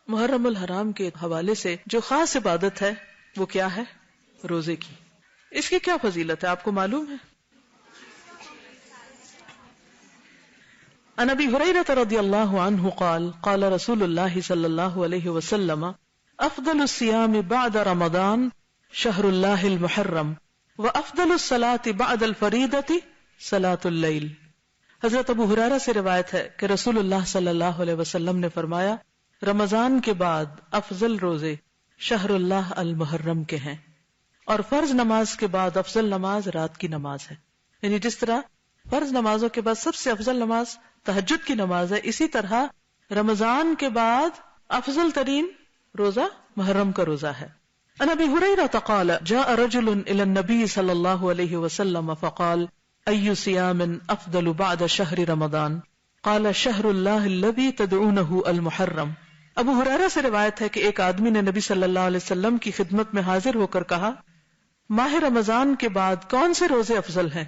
محرم الحرام کے حوالے سے جو خاص عبادت ہے وہ کیا ہے؟ روزے کی. اس کی کیا فضیلت ہے آپ کو معلوم ہے؟ عن ابی ہریرہ رضی اللہ عنہ قال قال رسول اللہ صلی اللہ علیہ وسلم افضل الصیام بعد رمضان شہر اللہ المحرم وافضل الصلاة بعد الفریضة صلاة اللیل. حضرت ابو ہریرہ سے روایت ہے کہ رسول اللہ صلی اللہ علیہ وسلم نے فرمایا رمضان کے بعد افضل روزے شہر اللہ المحرم کے ہیں، اور فرض نماز کے بعد افضل نماز رات کی نماز ہے. یعنی جس طرح فرض نمازوں کے بعد سب سے افضل نماز تہجد کی نماز ہے، اسی طرح رمضان کے بعد افضل ترین روزہ محرم کا روزہ ہے. عن ابی ہریرہ قال جاء رجل الى النبي صلی اللہ علیہ وسلم فقال ای صیام افضل بعد شہر رمضان قال شہر اللہ الذی تدعونہ المحرم. ابو ہریرہ سے روایت ہے کہ ایک آدمی نے نبی صلی اللہ علیہ وسلم کی خدمت میں حاضر ہو کر کہا ماہ رمضان کے بعد کون سے روزے افضل ہیں؟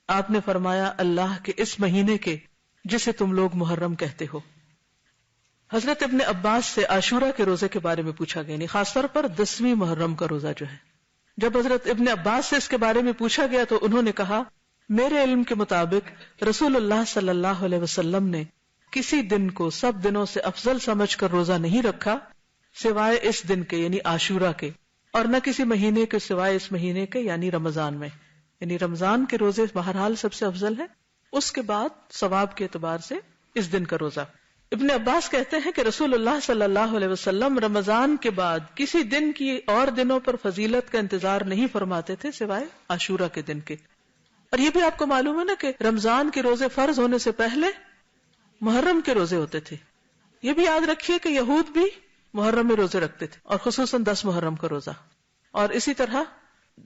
آپ نے فرمایا اللہ کے اس مہینے کے جسے تم لوگ محرم کہتے ہو. حضرت ابن عباس سے عاشورہ کے روزے کے بارے میں پوچھا گیا، یعنی خاص طور پر 10ویں محرم کا روزہ جو ہے. جب حضرت ابن عباس سے اس کے بارے میں پوچھا گیا تو انہوں نے کہا میرے علم کے مطابق رسول اللہ صلی اللہ علیہ وسلم نے کسی دن کو سب دنوں سے افضل سمجھ کر روزہ نہیں رکھا سوائے اس دن کے یعنی عاشورہ کے، اور نہ کسی مہینے کے سوائے اس مہینے کے یعنی رمضان میں. یعنی رمضان کے روزے بہرحال سب سے افضل ہیں، اس کے بعد ثواب کے اعتبار سے اس دن کا روزہ. ابن عباس کہتے ہیں کہ رسول اللہ صلی اللہ علیہ وسلم رمضان کے بعد کسی دن کی اور دنوں پر فضیلت کا انتظار نہیں فرماتے تھے سوائے عاشورہ کے دن کے. اور یہ بھی آپ کو معلوم ہے نا کہ رمضان کے روزے فرض ہونے سے پہلے محرم کے روزے ہوتے تھے. یہ بھی یاد رکھیے کہ یہود بھی محرم میں روزے رکھتے تھے، اور خصوصاً 10 محرم کا روزہ. اور اسی طرح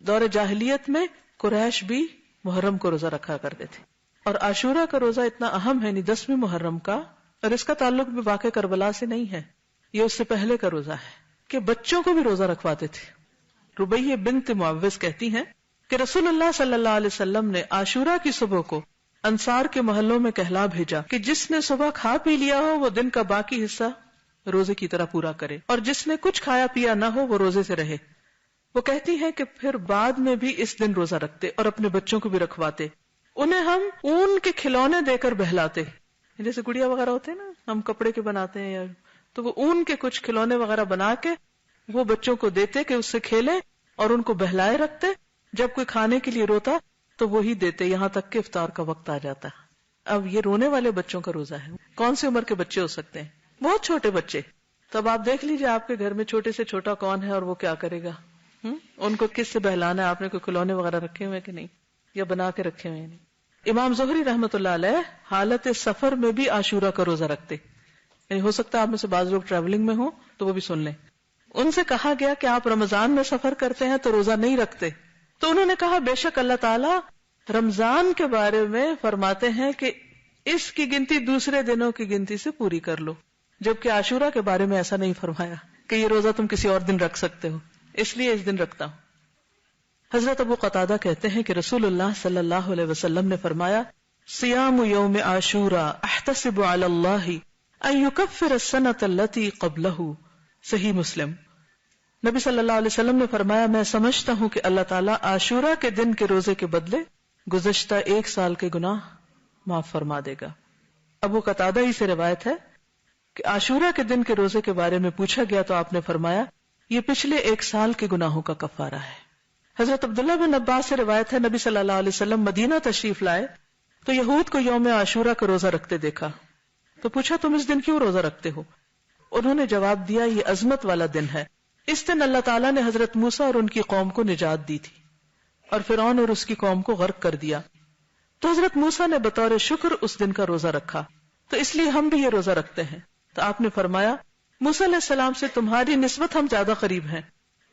دور جاہلیت میں قریش بھی محرم کو روزہ رکھا کرتے تھے. اور عاشورہ کا روزہ اتنا اہم ہے، یعنی 10ویں محرم کا، اور اس کا تعلق بھی واقع کربلا سے نہیں ہے، یہ اس سے پہلے کا روزہ ہے کہ بچوں کو بھی روزہ رکھواتے تھے. ربیہ بنت معوذ کہتی ہیں کہ رسول اللہ صلی اللہ علیہ وسلم نے عاشورہ کی صبح کو انصار کے محلوں میں کہلا بھیجا کہ جس نے صبح کھا پی لیا ہو وہ دن کا باقی حصہ روزے کی طرح پورا کرے، اور جس نے کچھ کھایا پیا نہ ہو وہ روزے سے رہے. وہ کہتی ہیں کہ پھر بعد میں بھی اس دن روزہ رکھتے اور اپنے بچوں کو بھی رکھواتے. انہیں ہم اون کے کھلونے دے کر بہلاتے، جیسے گڑیا وغیرہ ہوتے ہیں نا، ہم کپڑے کے بناتے ہیں، تو وہ اون کے کچھ کھلونے وغیرہ بنا کے وہ بچوں کو دیتے کہ اس سے کھیلیں، اور ان کو بہلائے رکھتے. جب کوئی کھانے کے لیے روتا تو وہی دیتے یہاں تک کہ افطار کا وقت آ جاتا. اب یہ رونے والے بچوں کا روزہ ہے. کون سی عمر کے بچے ہو سکتے ہیں؟ بہت چھوٹے بچے. تو اب آپ دیکھ لیجیے آپ کے گھر میں چھوٹے سے چھوٹا کون ہے اور وہ کیا کرے گا. ان کو کس سے بہلانا ہے؟ آپ نے کوئی کھلونے وغیرہ رکھے ہوئے کہ نہیں، یا بنا کے رکھے ہوئے نہیں. امام زہری رحمۃ اللہ علیہ حالت سفر میں بھی عاشورہ کا روزہ رکھتے. یعنی ہو سکتا ہے آپ میں سے بعض لوگ ٹریولنگ میں ہوں تو وہ بھی سن لیں. ان سے کہا گیا کہ آپ رمضان میں سفر کرتے ہیں تو روزہ نہیں رکھتے، تو انہوں نے کہا بے شک اللہ تعالیٰ رمضان کے بارے میں فرماتے ہیں کہ اس کی گنتی دوسرے دنوں کی گنتی سے پوری کر لو، جبکہ عاشورہ کے بارے میں ایسا نہیں فرمایا کہ یہ روزہ تم کسی اور دن رکھ سکتے ہو، اس لیے اس دن رکھتا ہوں. حضرت ابو قتادہ کہتے ہیں کہ رسول اللہ صلی اللہ علیہ وسلم نے فرمایا صیام یوم عاشوراء احتسب علی اللہ ان یکفر السنۃ التی قبلہ. صحیح مسلم. نبی صلی اللہ علیہ وسلم نے فرمایا میں سمجھتا ہوں کہ اللہ تعالیٰ عاشورہ کے دن کے روزے کے بدلے گزشتہ 1 سال کے گناہ معاف فرما دے گا. ابو قتادہ ہی سے روایت ہے کہ عاشورہ کے دن کے روزے کے بارے میں پوچھا گیا تو آپ نے فرمایا یہ پچھلے 1 سال کے گناہوں کا کفارہ ہے. حضرت عبداللہ بن عباس سے روایت ہے نبی صلی اللہ علیہ وسلم مدینہ تشریف لائے تو یہود کو یوم عاشورہ کا روزہ رکھتے دیکھا تو پوچھا تم اس دن کیوں روزہ رکھتے ہو؟ انہوں نے جواب دیا یہ عظمت والا دن ہے، اس دن اللہ تعالیٰ نے حضرت موسیٰ اور ان کی قوم کو نجات دی تھی اور فرعون اور اس کی قوم کو غرق کر دیا، تو حضرت موسیٰ نے بطور شکر اس دن کا روزہ رکھا، تو اس لیے ہم بھی یہ روزہ رکھتے ہیں. تو آپ نے فرمایا موسیٰ علیہ السلام سے تمہاری نسبت ہم زیادہ قریب ہیں،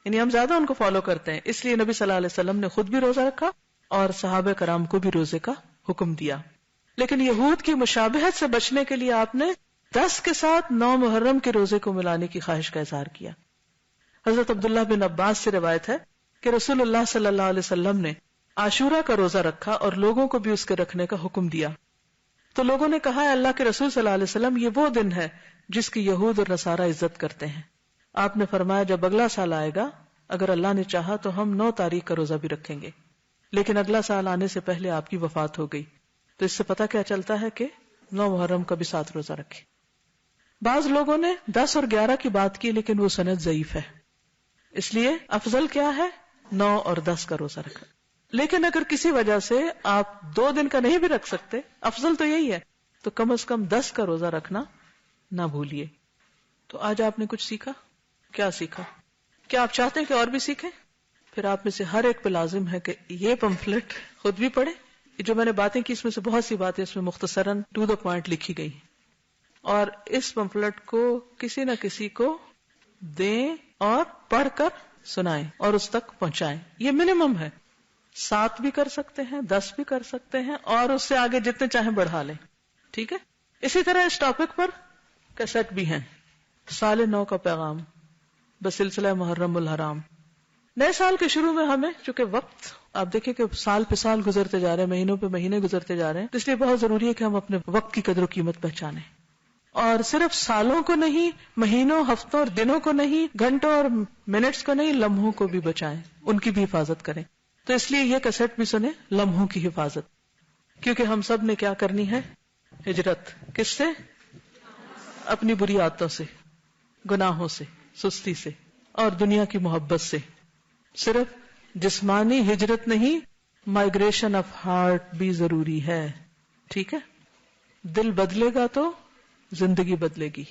یعنی ہم زیادہ ان کو فالو کرتے ہیں، اس لیے نبی صلی اللہ علیہ وسلم نے خود بھی روزہ رکھا اور صحابہ کرام کو بھی روزے کا حکم دیا. لیکن یہود کی مشابہت سے بچنے کے لیے آپ نے 10 کے ساتھ 9 محرم کے روزے کو ملانے کی خواہش کا اظہار کیا. حضرت عبداللہ بن عباس سے روایت ہے کہ رسول اللہ صلی اللہ علیہ وسلم نے عاشورہ کا روزہ رکھا اور لوگوں کو بھی اس کے رکھنے کا حکم دیا. تو لوگوں نے کہا اللہ کے رسول صلی اللہ علیہ وسلم یہ وہ دن ہے جس کی یہود اور نصارہ عزت کرتے ہیں. آپ نے فرمایا جب اگلا سال آئے گا اگر اللہ نے چاہا تو ہم 9 تاریخ کا روزہ بھی رکھیں گے، لیکن اگلا سال آنے سے پہلے آپ کی وفات ہو گئی. تو اس سے پتہ کیا چلتا ہے کہ 9 محرم کا بھی 7 روزہ رکھیں. بعض لوگوں نے 10 اور 11 کی بات کی لیکن وہ سند ضعیف ہے، اس لیے افضل کیا ہے 9 اور 10 کا روزہ رکھنا. لیکن اگر کسی وجہ سے آپ 2 دن کا نہیں بھی رکھ سکتے، افضل تو یہی ہے، تو کم از کم 10 کا روزہ رکھنا نہ بھولیے. تو آج آپ نے کچھ سیکھا. کیا سیکھا؟ کیا آپ چاہتے ہیں کہ اور بھی سیکھیں؟ پھر آپ میں سے ہر ایک پہ لازم ہے کہ یہ پمفلٹ خود بھی پڑھیں. جو میں نے باتیں کی اس میں سے بہت سی باتیں اس میں مختصراً ٹو دا پوائنٹ لکھی گئی، اور اس پمفلٹ کو کسی نہ کسی کو دیں اور پڑھ کر سنائیں اور اس تک پہنچائیں. یہ منیمم ہے. 7 بھی کر سکتے ہیں، 10 بھی کر سکتے ہیں، اور اس سے آگے جتنے چاہیں بڑھا لیں. ٹھیک ہے. اسی طرح اس ٹاپک پر کیسٹ بھی ہیں. سال نو کا پیغام بسلسلہ محرم الحرام. نئے سال کے شروع میں ہمیں چونکہ وقت آپ دیکھیں کہ سال پہ سال گزرتے جا رہے ہیں، مہینوں پہ مہینے گزرتے جا رہے ہیں، اس لیے بہت ضروری ہے کہ ہم اپنے وقت کی قدر و قیمت پہچانیں. اور صرف سالوں کو نہیں، مہینوں، ہفتوں اور دنوں کو نہیں، گھنٹوں اور منٹس کو نہیں، لمحوں کو بھی بچائیں، ان کی بھی حفاظت کریں. تو اس لیے یہ کیسٹ بھی سنیں، لمحوں کی حفاظت. کیونکہ ہم سب نے کیا کرنی ہے؟ ہجرت. کس سے؟ اپنی بری عادتوں سے، گناہوں سے، سستی سے اور دنیا کی محبت سے. صرف جسمانی ہجرت نہیں، مائگریشن آف ہارٹ بھی ضروری ہے. ٹھیک ہے. دل بدلے گا تو زندگی بدلے گی.